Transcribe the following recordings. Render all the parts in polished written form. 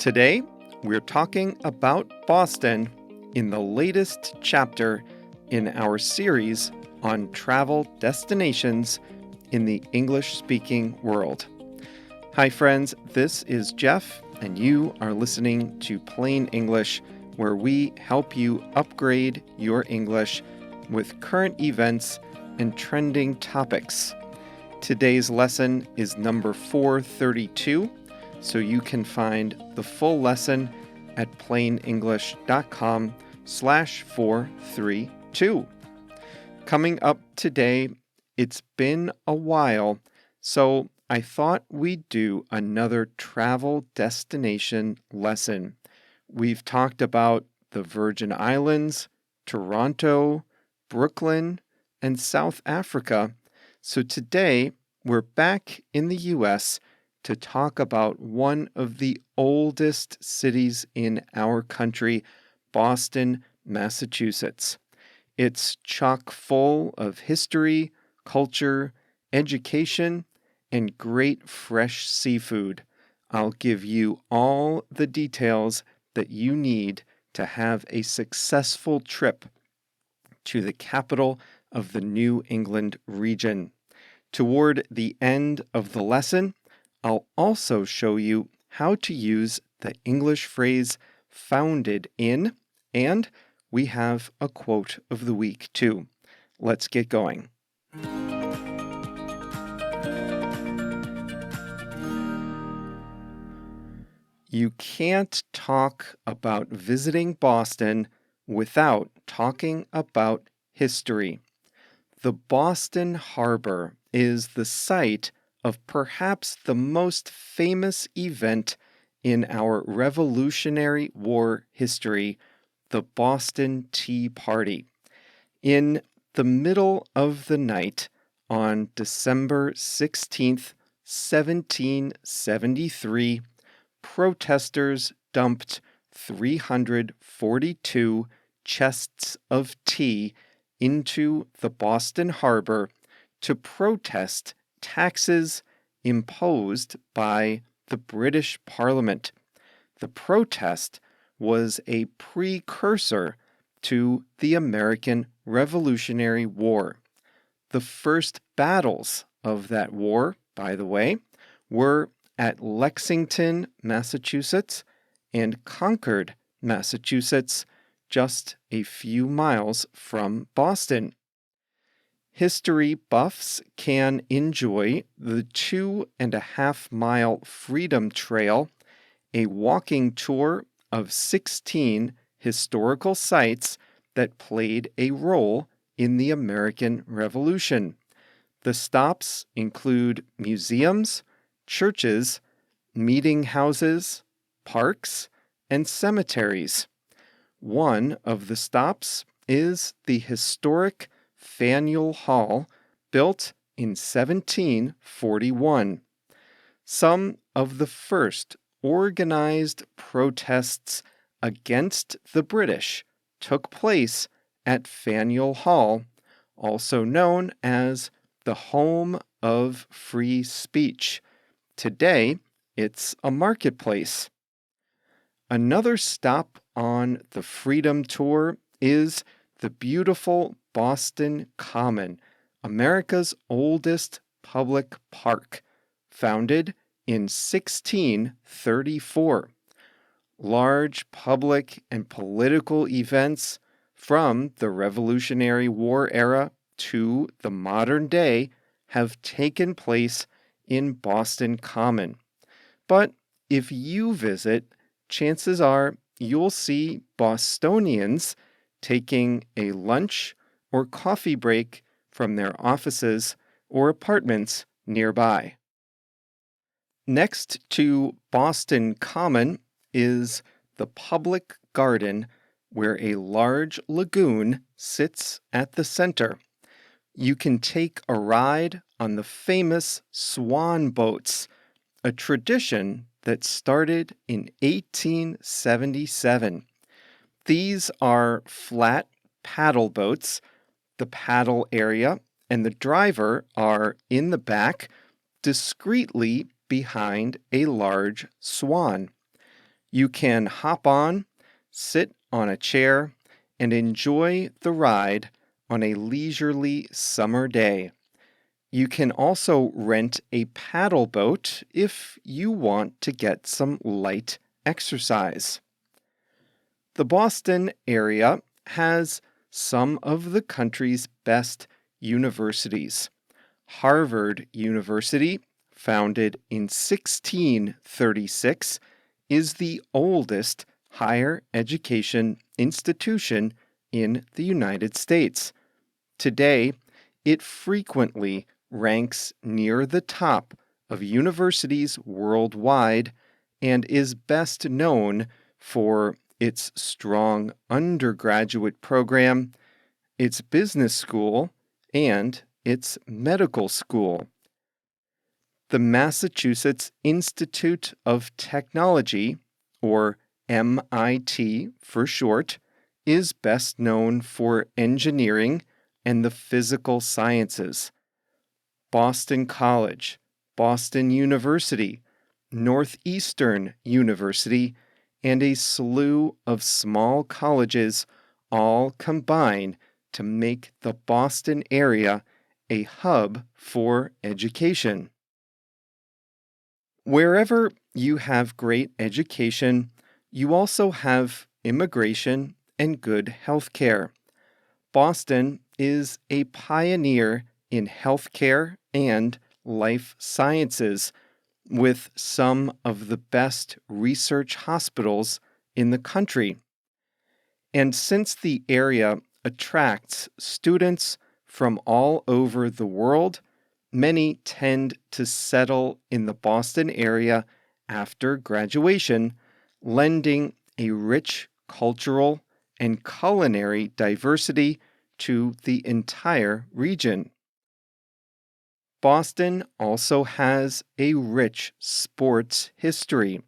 Today, we're talking about Boston in the latest chapter in our series on travel destinations in the English-speaking world. Hi friends, this is Jeff, and you are listening to Plain English, where we help you upgrade your English with current events and trending topics. Today's lesson is number 432, so you can find the full lesson at plainenglish.com/432. Coming up today, it's been a while, so I thought we'd do another travel destination lesson. We've talked about the Virgin Islands, Toronto, Brooklyn, and South Africa. So today, we're back in the U.S. to talk about one of the oldest cities in our country, Boston, Massachusetts. It's chock full of history, culture, education, and great fresh seafood. I'll give you all the details that you need to have a successful trip to the capital of the New England region. Toward the end of the lesson, I'll also show you how to use the English phrase founded in, and we have a quote of the week too. Let's get going. You can't talk about visiting Boston without talking about history. The Boston Harbor is the site of perhaps the most famous event in our Revolutionary War history, the Boston Tea Party. In the middle of the night on December 16th, 1773, protesters dumped 342 chests of tea into the Boston Harbor to protest taxes imposed by the British Parliament. The protest was a precursor to the American Revolutionary War. The first battles of that war, by the way, were at Lexington, Massachusetts, and Concord, Massachusetts, just a few miles from Boston. History buffs can enjoy the 2.5-mile Freedom Trail, a walking tour of 16 historical sites that played a role in the American Revolution. The stops include museums, churches, meeting houses, parks, and cemeteries. One of the stops is the historic Faneuil Hall, built in 1741. Some of the first organized protests against the British took place at Faneuil Hall, also known as the home of free speech. Today, it's a marketplace. Another stop on the Freedom Tour is the beautiful Boston Common, America's oldest public park, founded in 1634. Large public and political events from the Revolutionary War era to the modern day have taken place in Boston Common. But if you visit, chances are you'll see Bostonians taking a lunch or coffee break from their offices or apartments nearby. Next to Boston Common is the public garden, where a large lagoon sits at the center. You can take a ride on the famous swan boats, a tradition that started in 1877. These are flat paddle boats. The paddle area and the driver are in the back, discreetly behind a large swan. You can hop on, sit on a chair, and enjoy the ride on a leisurely summer day. You can also rent a paddle boat if you want to get some light exercise. The Boston area has some of the country's best universities. Harvard University, founded in 1636, is the oldest higher education institution in the United States. Today, it frequently ranks near the top of universities worldwide and is best known for its strong undergraduate program, its business school, and its medical school. The Massachusetts Institute of Technology, or MIT for short, is best known for engineering and the physical sciences. Boston College, Boston University, Northeastern University, and a slew of small colleges all combine to make the Boston area a hub for education. Wherever you have great education, you also have immigration and good health care. Boston is a pioneer in healthcare and life sciences, with some of the best research hospitals in the country. And since the area attracts students from all over the world, many tend to settle in the Boston area after graduation, lending a rich cultural and culinary diversity to the entire region. Boston also has a rich sports history.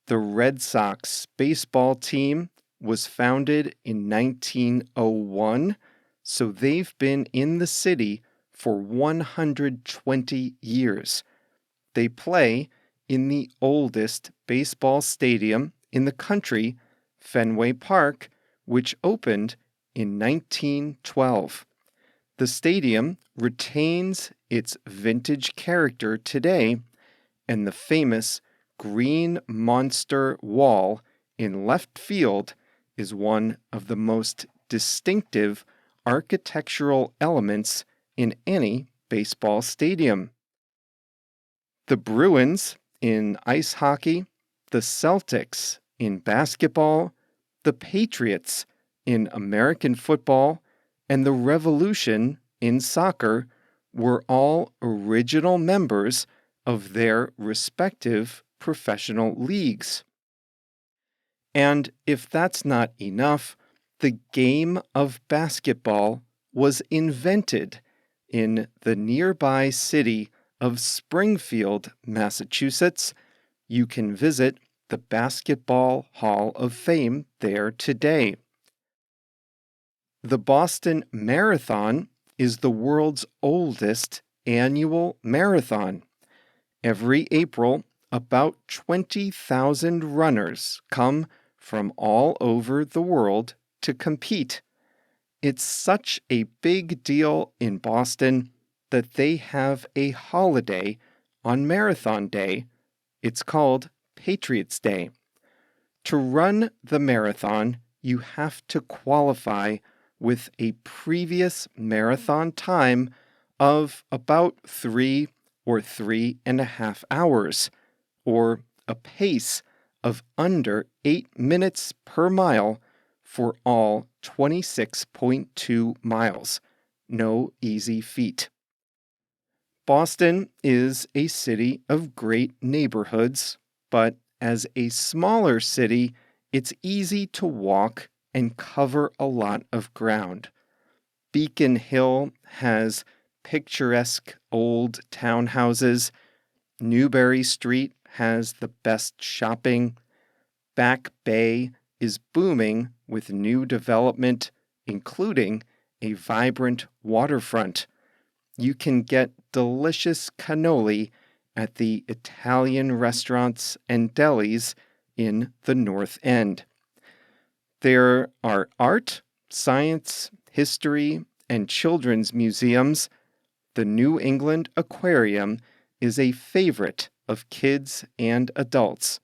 The Red Sox baseball team was founded in 1901, so they've been in the city for 120 years. They play in the oldest baseball stadium in the country, Fenway Park, which opened in 1912. The stadium retains its vintage character today, and the famous Green Monster Wall in left field is one of the most distinctive architectural elements in any baseball stadium. The Bruins in ice hockey, the Celtics in basketball, the Patriots in American football, and the Revolution in soccer were all original members of their respective professional leagues. And if that's not enough, the game of basketball was invented in the nearby city of Springfield, Massachusetts. You can visit the Basketball Hall of Fame there today. The Boston Marathon is the world's oldest annual marathon. Every April, about 20,000 runners come from all over the world to compete. It's such a big deal in Boston that they have a holiday on Marathon Day. It's called Patriots' Day. To run the marathon, you have to qualify with a previous marathon time of about 3 or 3.5 hours, or a pace of under 8 minutes per mile for all 26.2 miles. No easy feat. Boston is a city of great neighborhoods, but as a smaller city, it's easy to walk and cover a lot of ground. Beacon Hill has picturesque old townhouses. Newbury Street has the best shopping. Back Bay is booming with new development, including a vibrant waterfront. You can get delicious cannoli at the Italian restaurants and delis in the North End. There are art, science, history, and children's museums. The New England Aquarium is a favorite of kids and adults.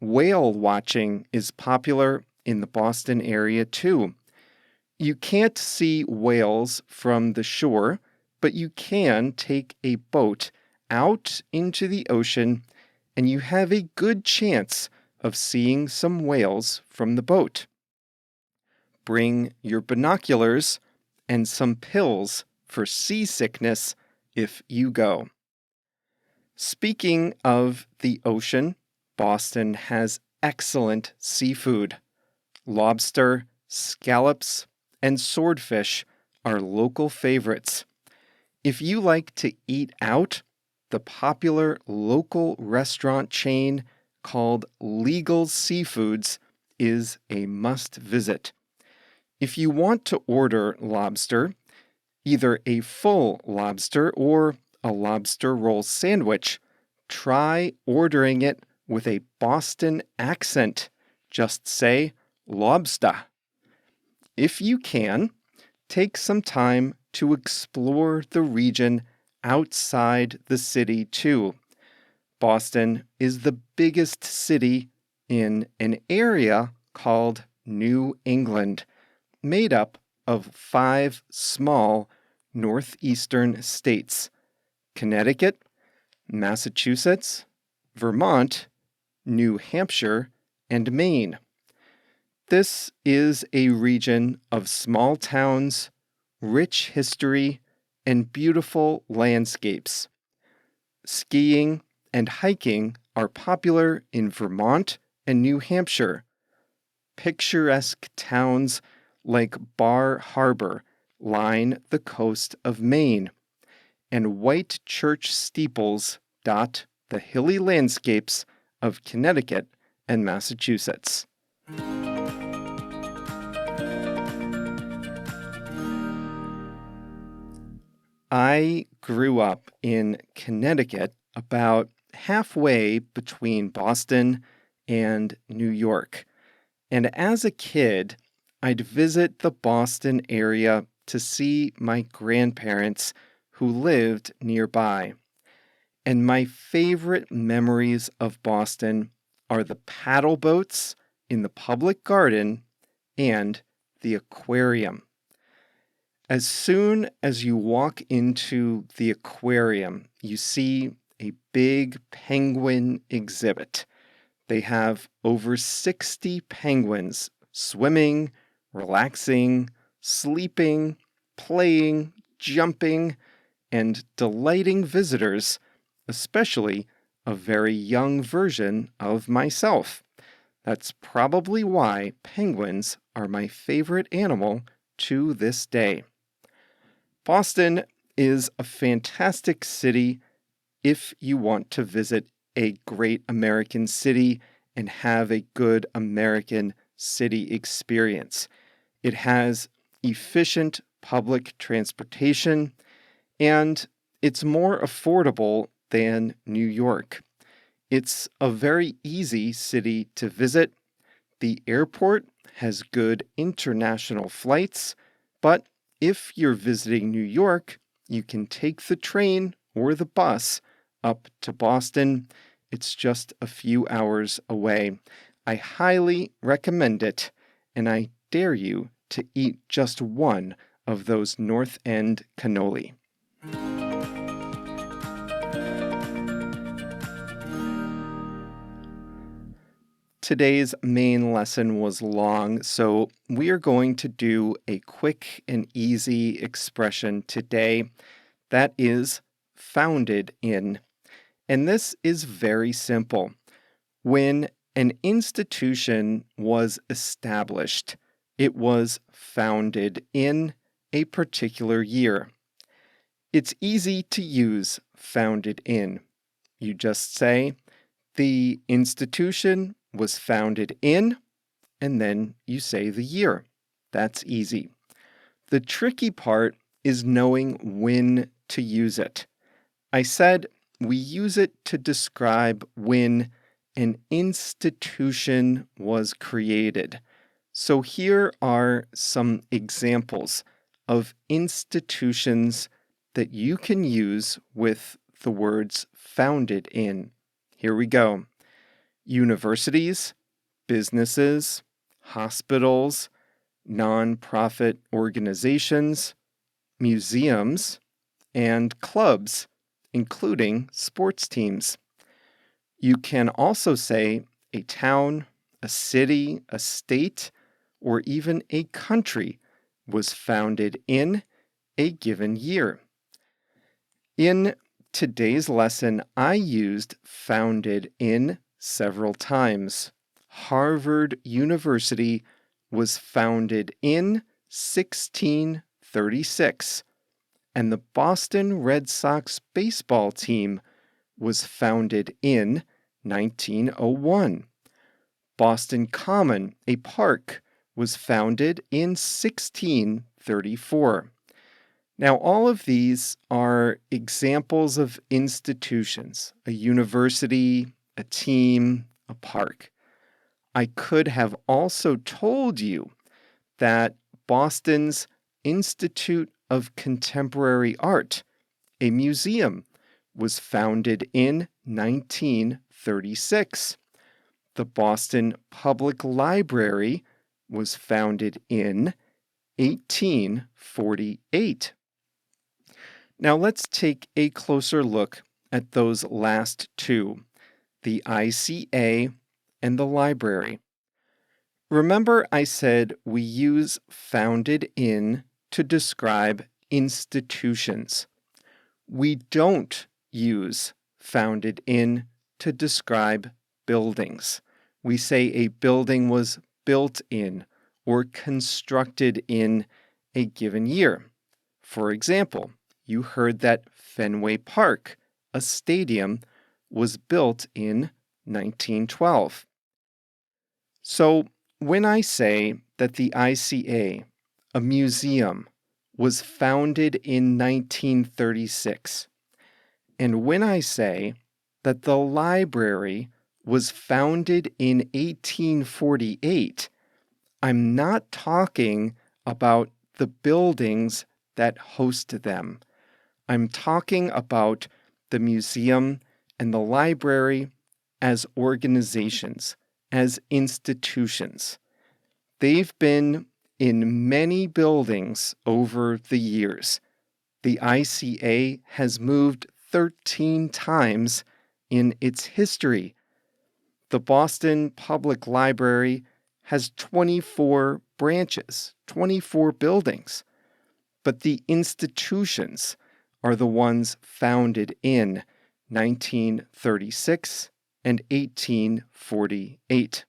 Whale watching is popular in the Boston area too. You can't see whales from the shore, but you can take a boat out into the ocean, and you have a good chance of seeing some whales from the boat. Bring your binoculars and some pills for seasickness if you go. Speaking of the ocean, Boston has excellent seafood. Lobster, scallops, and swordfish are local favorites. If you like to eat out, the popular local restaurant chain called Legal Seafoods is a must visit. If you want to order lobster, either a full lobster or a lobster roll sandwich, try ordering it with a Boston accent. Just say lobster. If you can, take some time to explore the region outside the city too. Boston is the biggest city in an area called New England, made up of 5 small northeastern states: Connecticut, Massachusetts, Vermont, New Hampshire, and Maine. This is a region of small towns, rich history, and beautiful landscapes. Skiing and hiking are popular in Vermont and New Hampshire. Picturesque towns like Bar Harbor line the coast of Maine, and white church steeples dot the hilly landscapes of Connecticut and Massachusetts. I grew up in Connecticut, about halfway between Boston and New York. And as a kid, I'd visit the Boston area to see my grandparents who lived nearby. And my favorite memories of Boston are the paddle boats in the public garden and the aquarium. As soon as you walk into the aquarium, you see a big penguin exhibit. They have over 60 penguins swimming, relaxing, sleeping, playing, jumping, and delighting visitors, especially a very young version of myself. That's probably why penguins are my favorite animal to this day. Boston is a fantastic city if you want to visit a great American city and have a good American city experience. It has efficient public transportation, and it's more affordable than New York. It's a very easy city to visit. The airport has good international flights, but if you're visiting New York, you can take the train or the bus up to Boston. It's just a few hours away. I highly recommend it, and I dare you to eat just one of those North End cannoli. Today's main lesson was long, so we are going to do a quick and easy expression today. That is founded in. And this is very simple. When an institution was established, it was founded in a particular year. It's easy to use founded in. You just say, the institution was founded in, and then you say the year. That's easy. The tricky part is knowing when to use it. I said we use it to describe when an institution was created. So here are some examples of institutions that you can use with the words founded in. Here we go. Universities, businesses, hospitals, nonprofit organizations, museums, and clubs, including sports teams. You can also say a town, a city, a state, or even a country was founded in a given year. In today's lesson, I used founded in several times. Harvard University was founded in 1636, and the Boston Red Sox baseball team was founded in 1901. Boston Common, a park, was founded in 1634. Now, all of these are examples of institutions: a university, a team, a park. I could have also told you that Boston's Institute of Contemporary Art, a museum, was founded in 1936. The Boston Public Library was founded in 1848. Now let's take a closer look at those last two, the ICA and the library. Remember, I said we use founded in to describe institutions. We don't use founded in to describe buildings. We say a building was built in or constructed in a given year. For example, you heard that Fenway Park, a stadium, was built in 1912. So when I say that the ICA, a museum, was founded in 1936, and when I say that the library was founded in 1848, I'm not talking about the buildings that host them. I'm talking about the museum and the library as organizations, as institutions. They've been in many buildings over the years. The ICA has moved 13 times in its history. The Boston Public Library has 24 branches, 24 buildings. But the institutions are the ones founded in 1936 and 1848.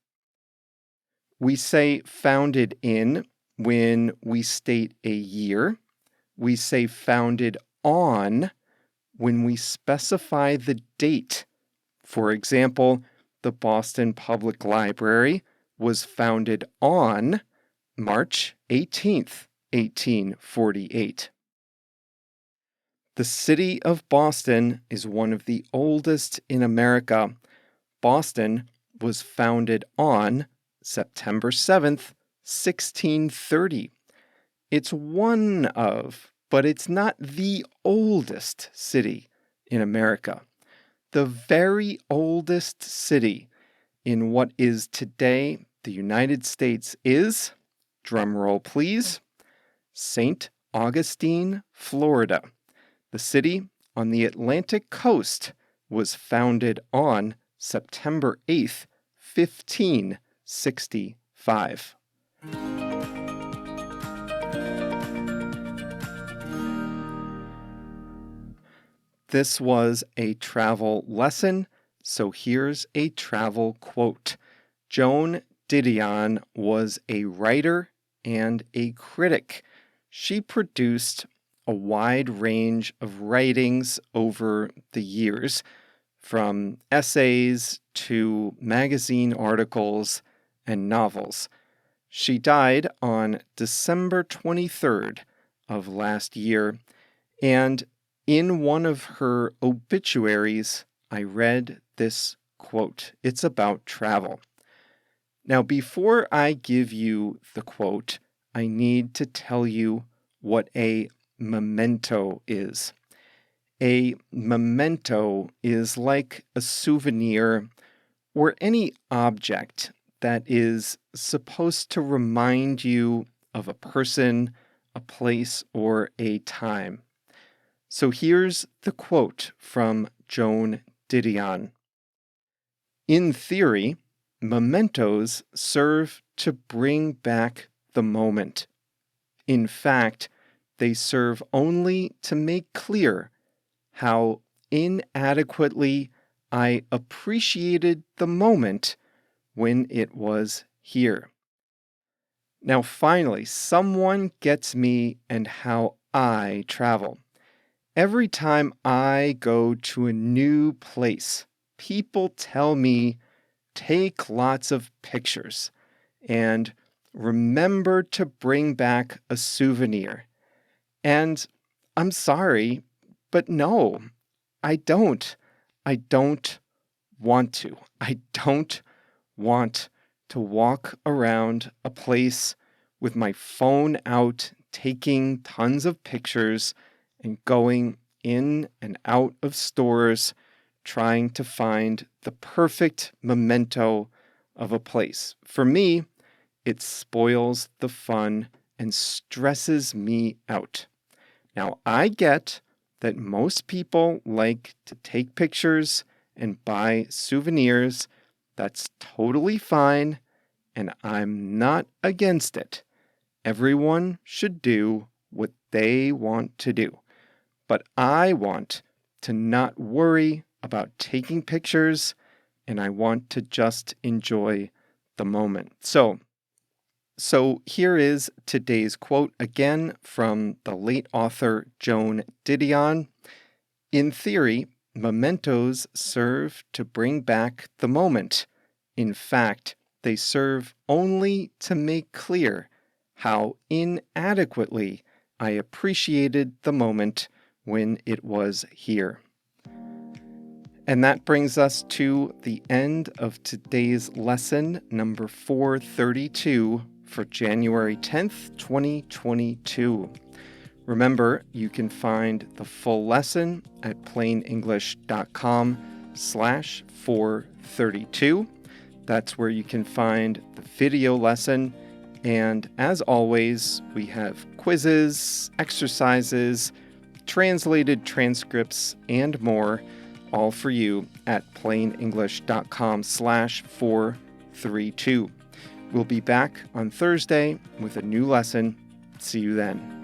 We say founded in when we state a year. We say founded on when we specify the date. For example, the Boston Public Library was founded on March 18th, 1848. The city of Boston is one of the oldest in America. Boston was founded on September 7th, 1630. It's one of, but it's not the oldest city in America. The very oldest city in what is today the United States is, drumroll please, St. Augustine, Florida. The city on the Atlantic coast was founded on September 8th, 1565. This was a travel lesson, so here's a travel quote. Joan Didion was a writer and a critic. She produced a wide range of writings over the years, from essays to magazine articles and novels. She died on December 23rd of last year, and in one of her obituaries, I read this quote. It's about travel. Now, before I give you the quote, I need to tell you what a memento is. A memento is like a souvenir or any object that is supposed to remind you of a person, a place, or a time. So here's the quote from Joan Didion. In theory, mementos serve to bring back the moment. In fact, they serve only to make clear how inadequately I appreciated the moment when it was here. Now, finally, someone gets me and how I travel. Every time I go to a new place, people tell me, take lots of pictures and remember to bring back a souvenir. And I'm sorry, but no, I don't. I don't want to. I don't want to walk around a place with my phone out, taking tons of pictures and going in and out of stores, trying to find the perfect memento of a place. For me, it spoils the fun and stresses me out. Now, I get that most people like to take pictures and buy souvenirs. That's totally fine, and I'm not against it. Everyone should do what they want to do. But I want to not worry about taking pictures, and I want to just enjoy the moment. So here is today's quote again from the late author Joan Didion. In theory, mementos serve to bring back the moment. In fact, they serve only to make clear how inadequately I appreciated the moment when it was here. And that brings us to the end of today's lesson, number 432 for January 10th, 2022. Remember, you can find the full lesson at plainenglish.com/432. That's where you can find the video lesson. And as always, we have quizzes, exercises, translated transcripts, and more, all for you at plainenglish.com/432. We'll be back on Thursday with a new lesson. See you then.